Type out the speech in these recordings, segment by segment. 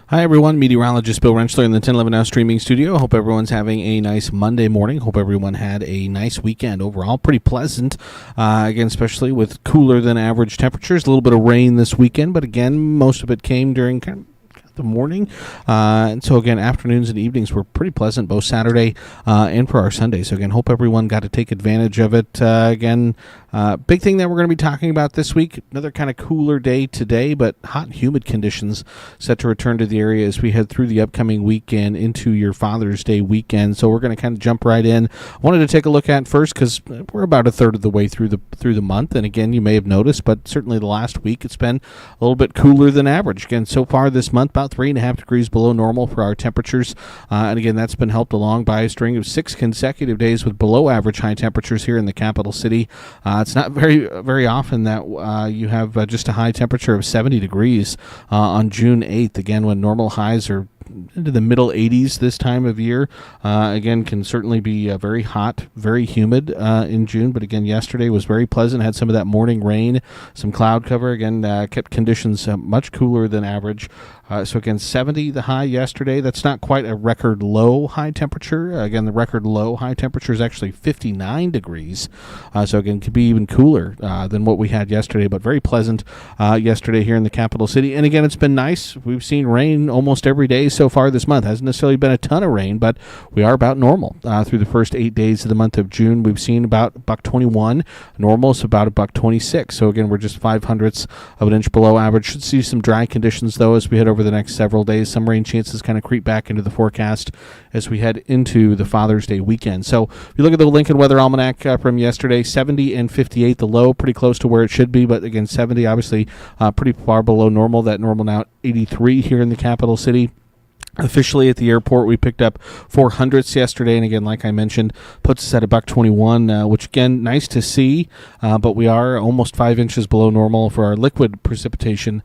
Hi, everyone. Meteorologist Bill Rentschler in the 1011 Now streaming studio. Hope everyone's having a nice Monday morning. Hope everyone had a nice weekend overall. Pretty pleasant, again, especially with cooler than average temperatures. A little bit of rain this weekend, but again, most of it came during kind of the morning, and so again, afternoons and evenings were pretty pleasant both Saturday and for our Sunday. So again, hope everyone got to take advantage of it. Big thing that we're going to be talking about this week, another kind of cooler day today, but hot and humid conditions set to return to the area as we head through the upcoming weekend into your Father's Day weekend. So we're going to kind of jump right in. I wanted to take a look at first because we're about a third of the way through the month, and again, you may have noticed, but certainly the last week it's been a little bit cooler than average. Again, so far this month, about 3.5 degrees below normal for our temperatures, and again, that's been helped along by a string of 6 consecutive days with below average high temperatures here in the capital city. It's not very often that you have just a high temperature of 70 degrees on June 8th, again, when normal highs are into the middle 80s this time of year. Again, can certainly be very hot, very humid in June, but again, yesterday was very pleasant, had some of that morning rain, some cloud cover, again, kept conditions much cooler than average. So again, 70 the high yesterday. That's not quite a record low high temperature. Again, the record low high temperature is actually 59 degrees. So again, could be even cooler than what we had yesterday, but very pleasant yesterday here in the capital city. And again, it's been nice. We've seen rain almost every day so far this month. Hasn't necessarily been a ton of rain, but we are about normal through the first 8 days of the month of June. We've seen about $1.21. Normal is about $1.26. So again, we're just 0.05 of an inch below average. Should see some dry conditions though as we head over the next several days. Some rain chances kind of creep back into the forecast as we head into the Father's Day weekend. So if you look at the Lincoln Weather Almanac from yesterday, 70 and 58 the low, pretty close to where it should be, but again, 70 obviously pretty far below normal. That normal now 83 here in the capital city. Officially at the airport, we picked up 400ths yesterday, and again, like I mentioned, puts us at $1.21, which again, nice to see, but we are almost 5 inches below normal for our liquid precipitation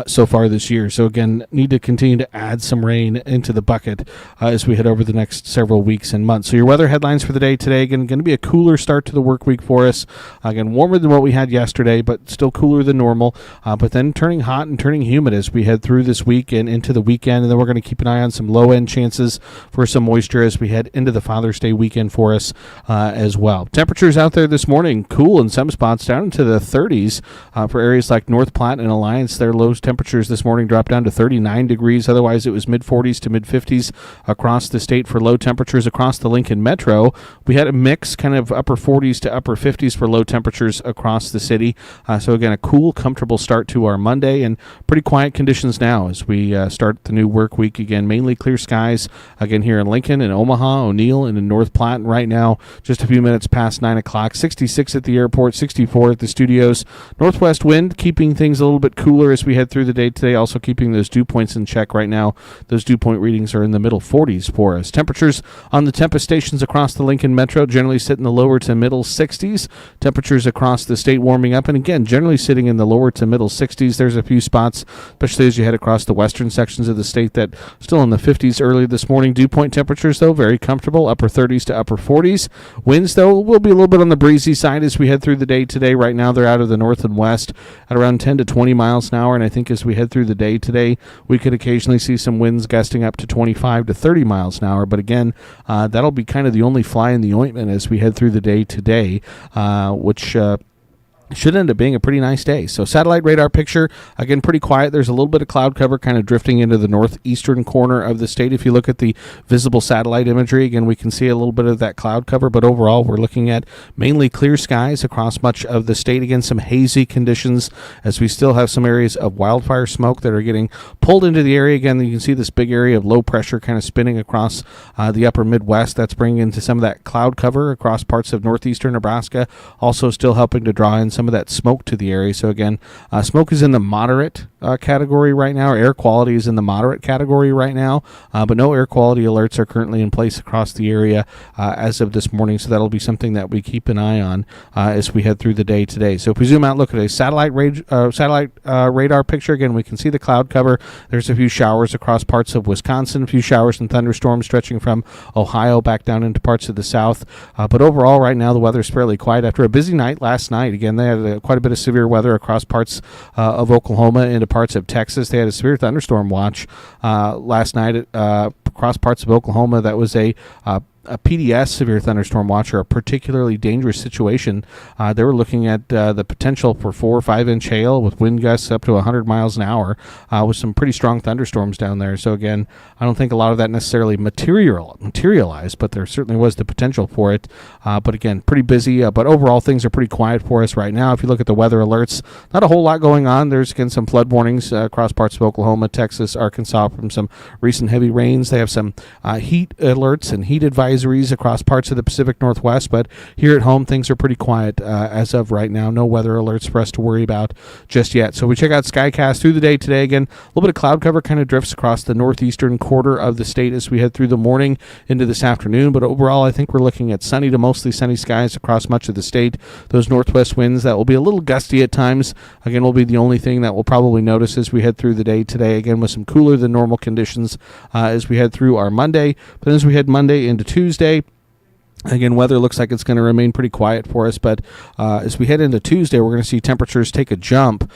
so far this year. So again, need to continue to add some rain into the bucket as we head over the next several weeks and months. So your weather headlines for the day today, again, going to be a cooler start to the work week for us. Again, warmer than what we had yesterday, but still cooler than normal, but then turning hot and turning humid as we head through this week and into the weekend, and then we're going to keep an eye on some low-end chances for some moisture as we head into the Father's Day weekend for us as well. Temperatures out there this morning, cool in some spots, down into the 30s for areas like North Platte and Alliance. Their low temperatures this morning dropped down to 39 degrees. Otherwise, it was mid-40s to mid-50s across the state for low temperatures across the Lincoln Metro. We had a mix, kind of upper 40s to upper 50s for low temperatures across the city. So again, a cool, comfortable start to our Monday, and pretty quiet conditions now as we start the new work week again. Mainly clear skies again here in Lincoln and Omaha, O'Neill, and in North Platte. And right now, just a few minutes past 9 o'clock, 66 at the airport, 64 at the studios. Northwest wind keeping things a little bit cooler as we head through the day today, also keeping those dew points in check right now. Those dew point readings are in the middle 40s for us. Temperatures on the Tempest stations across the Lincoln Metro generally sit in the lower to middle 60s. Temperatures across the state warming up, and again, generally sitting in the lower to middle 60s. There's a few spots, especially as you head across the western sections of the state, that still in the 50s early this morning. Dew point temperatures, though, very comfortable, upper 30s to upper 40s. Winds, though, will be a little bit on the breezy side as we head through the day today. Right now, they're out of the north and west at around 10 to 20 miles an hour, and I think as we head through the day today, we could occasionally see some winds gusting up to 25 to 30 miles an hour, but again, that'll be kind of the only fly in the ointment as we head through the day today, which should end up being a pretty nice day. So satellite radar picture, again, pretty quiet. There's a little bit of cloud cover kind of drifting into the northeastern corner of the state. If you look at the visible satellite imagery, again, we can see a little bit of that cloud cover, but overall, we're looking at mainly clear skies across much of the state. Again, some hazy conditions as we still have some areas of wildfire smoke that are getting pulled into the area. Again, you can see this big area of low pressure kind of spinning across the upper Midwest. That's bringing into some of that cloud cover across parts of northeastern Nebraska, also still helping to draw in some of that smoke to the area. So again, smoke is in the moderate category right now. Air quality is in the moderate category right now, but no air quality alerts are currently in place across the area as of this morning. So that'll be something that we keep an eye on as we head through the day today. So if we zoom out, look at a satellite radar picture, again, we can see the cloud cover. There's a few showers across parts of Wisconsin, a few showers and thunderstorms stretching from Ohio back down into parts of the south. But overall, right now, the weather's fairly quiet after a busy night last night. Again, they had quite a bit of severe weather across parts of Oklahoma into parts of Texas. They had a severe thunderstorm watch last night across parts of Oklahoma. That was a PDS, severe thunderstorm watch, or a particularly dangerous situation. They were looking at the potential for 4 or 5 inch hail with wind gusts up to 100 miles an hour with some pretty strong thunderstorms down there. So again, I don't think a lot of that necessarily materialized, but there certainly was the potential for it. But again, pretty busy. But overall, things are pretty quiet for us right now. If you look at the weather alerts, not a whole lot going on. There's again some flood warnings across parts of Oklahoma, Texas, Arkansas from some recent heavy rains. They have some heat alerts and heat advisories across parts of the Pacific Northwest, but here at home things are pretty quiet as of right now. No weather alerts for us to worry about just yet. So we check out Skycast through the day today. Again, a little bit of cloud cover kind of drifts across the northeastern quarter of the state as we head through the morning into this afternoon, but overall I think we're looking at sunny to mostly sunny skies across much of the state. Those northwest winds that will be a little gusty at times, again, will be the only thing that we'll probably notice as we head through the day today, again with some cooler than normal conditions as we head through our Monday. But then as we head Monday into Tuesday, again, weather looks like it's going to remain pretty quiet for us, but as we head into Tuesday, we're going to see temperatures take a jump,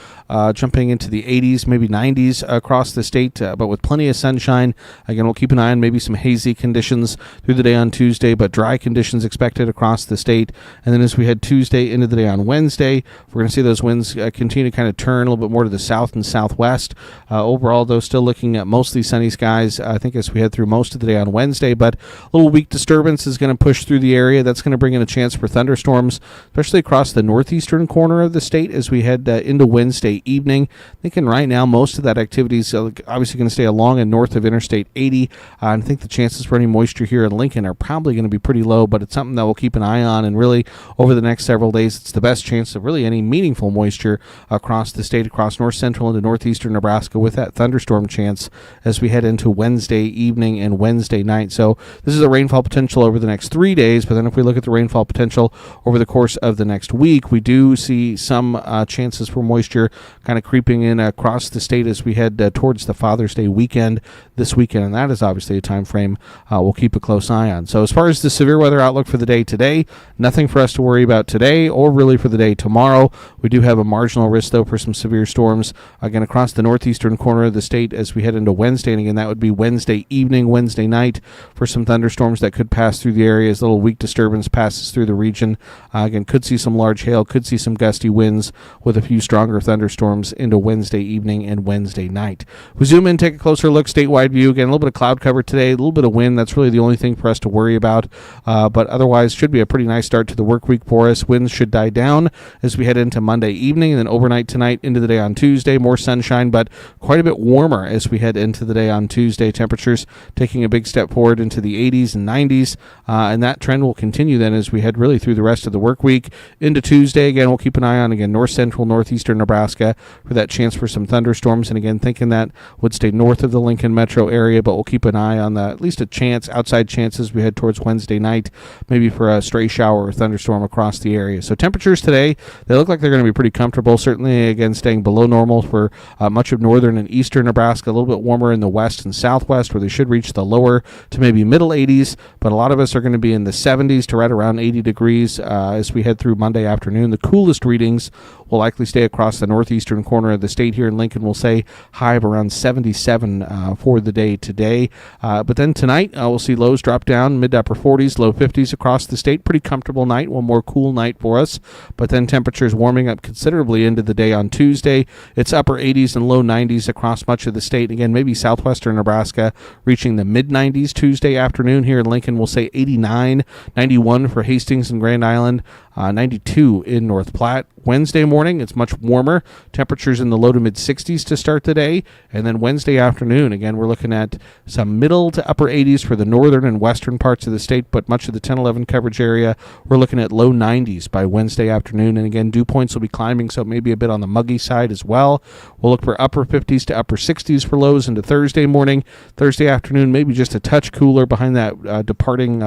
jumping into the 80s, maybe 90s across the state, but with plenty of sunshine. Again, we'll keep an eye on maybe some hazy conditions through the day on Tuesday, but dry conditions expected across the state. And then as we head Tuesday into the day on Wednesday, we're going to see those winds continue to kind of turn a little bit more to the south and southwest. Overall, though, still looking at mostly sunny skies, I think, as we head through most of the day on Wednesday, but a little weak disturbance is going to push through the area. That's going to bring in a chance for thunderstorms, especially across the northeastern corner of the state as we head into Wednesday evening. Thinking right now most of that activity is obviously going to stay along and north of Interstate 80. I think the chances for any moisture here in Lincoln are probably going to be pretty low, but it's something that we'll keep an eye on, and really over the next several days it's the best chance of really any meaningful moisture across the state, across north central into northeastern Nebraska, with that thunderstorm chance as we head into Wednesday evening and Wednesday night. So this is a rainfall potential over the next 3 days, but then if we look at the rainfall potential over the course of the next week, we do see some chances for moisture kind of creeping in across the state as we head towards the Father's Day weekend this weekend, and that is obviously a time frame we'll keep a close eye on. So as far as the severe weather outlook for the day today, nothing for us to worry about today or really for the day tomorrow. We do have a marginal risk, though, for some severe storms again across the northeastern corner of the state as we head into Wednesday, and again that would be Wednesday evening, Wednesday night, for some thunderstorms that could pass through the area as a little weak disturbance passes through the region. Again, could see some large hail, could see some gusty winds with a few stronger thunderstorms into Wednesday evening and Wednesday night. We zoom in, take a closer look, statewide view. Again, a little bit of cloud cover today, a little bit of wind. That's really the only thing for us to worry about. But otherwise, should be a pretty nice start to the work week for us. Winds should die down as we head into Monday evening, and then overnight tonight into the day on Tuesday. More sunshine, but quite a bit warmer as we head into the day on Tuesday. Temperatures taking a big step forward into the 80s and 90s, and that trend will continue then as we head really through the rest of the work week into Tuesday. Again, we'll keep an eye on, again, north central, northeastern Nebraska for that chance for some thunderstorms, and again, thinking that would stay north of the Lincoln metro area, but we'll keep an eye on at least a chance, outside chances we head towards Wednesday night, maybe for a stray shower or thunderstorm across the area. So temperatures today, they look like they're going to be pretty comfortable, certainly again staying below normal for much of northern and eastern Nebraska, a little bit warmer in the west and southwest where they should reach the lower to maybe middle 80s, but a lot of us are going to be in the 70s to right around 80 degrees as we head through Monday afternoon. The coolest readings will likely stay across the northeastern corner of the state. Here in Lincoln, we'll say high of around 77 for the day today. But then tonight, we'll see lows drop down, mid to upper 40s, low 50s across the state. Pretty comfortable night, one more cool night for us. But then temperatures warming up considerably into the day on Tuesday. It's upper 80s and low 90s across much of the state. Again, maybe southwestern Nebraska reaching the mid 90s Tuesday afternoon. Here in Lincoln, we'll say 89, 91 for Hastings and Grand Island, 92 in North Platte. Wednesday morning, it's much warmer. Temperatures in the low to mid 60s to start the day. And then Wednesday afternoon, again, we're looking at some middle to upper 80s for the northern and western parts of the state, but much of the 10-11 coverage area, we're looking at low 90s by Wednesday afternoon. And again, dew points will be climbing, so maybe a bit on the muggy side as well. We'll look for upper 50s to upper 60s for lows into Thursday morning. Thursday afternoon, maybe just a touch cooler behind that departing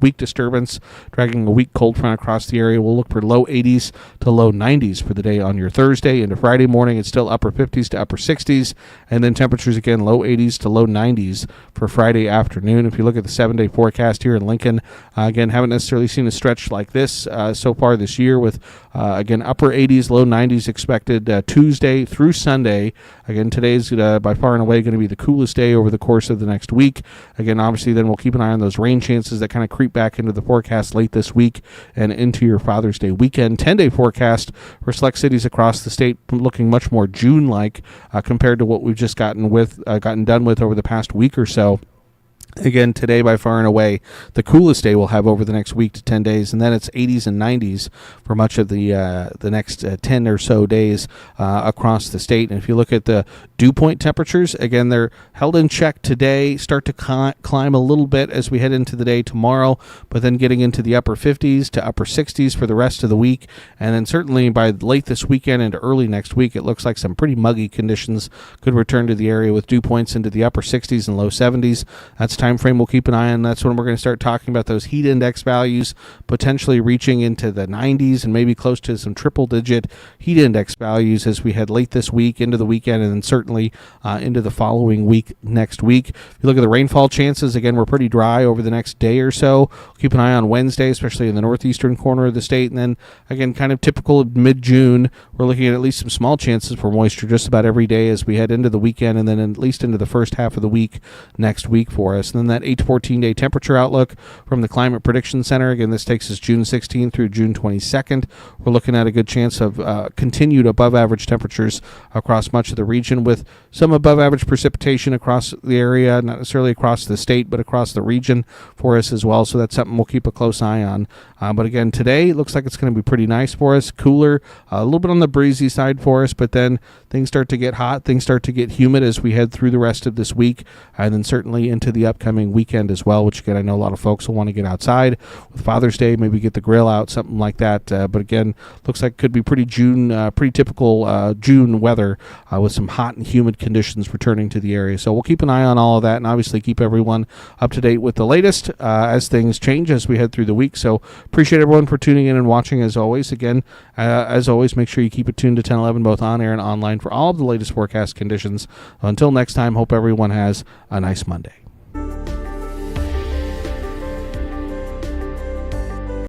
weak disturbance dragging a weak cold front across the area. We'll look for low 80s to low 90s for the day on your Thursday. Into Friday morning, it's still upper 50s to upper 60s, and then temperatures again low 80s to low 90s for Friday afternoon. If you look at the 7-day forecast here in Lincoln, again, haven't necessarily seen a stretch like this so far this year with, again, upper 80s, low 90s expected Tuesday through Sunday. Again, today's by far and away going to be the coolest day over the course of the next week. Again, obviously, then we'll keep an eye on those rain chances that kind of creep back into the forecast late this week and into your Father's Day weekend. 10-day forecast for select cities across the state looking much more June-like compared to what we've just gotten done with over the past week or so. Again, today by far and away the coolest day we'll have over the next week to 10 days, and then it's 80s and 90s for much of the next 10 or so days across the state. And if you look at the dew point temperatures, again, they're held in check today, start to climb a little bit as we head into the day tomorrow, but then getting into the upper 50s to upper 60s for the rest of the week. And then certainly by late this weekend and early next week, it looks like some pretty muggy conditions could return to the area with dew points into the upper 60s and low 70s. That's time frame we'll keep an eye on. That's when we're going to start talking about those heat index values potentially reaching into the 90s and maybe close to some triple digit heat index values as we head late this week into the weekend, and then certainly into the following week next week. If you look at the rainfall chances, again, we're pretty dry over the next day or so. Keep an eye on Wednesday, especially in the northeastern corner of the state, and then again, kind of typical of mid-June, we're looking at least some small chances for moisture just about every day as we head into the weekend, and then at least into the first half of the week next week for us. And then that 8 to 14 day temperature outlook from the Climate Prediction Center. Again, this takes us June 16th through June 22nd. We're looking at a good chance of continued above average temperatures across much of the region with some above average precipitation across the area, not necessarily across the state, but across the region for us as well. So that's something we'll keep a close eye on. But again, today it looks like it's going to be pretty nice for us. Cooler, a little bit on the breezy side for us, but then things start to get hot, things start to get humid as we head through the rest of this week, and then certainly into the upcoming weekend as well, which again, I know a lot of folks will want to get outside with Father's Day, maybe get the grill out, something like that. But again, looks like it could be pretty typical June weather with some hot and humid conditions returning to the area. So we'll keep an eye on all of that and obviously keep everyone up to date with the latest as things change as we head through the week. So appreciate everyone for tuning in and watching as always. Again, as always, make sure you keep it tuned to 1011 both on air and online for all of the latest forecast conditions. Until next time, hope everyone has a nice Monday.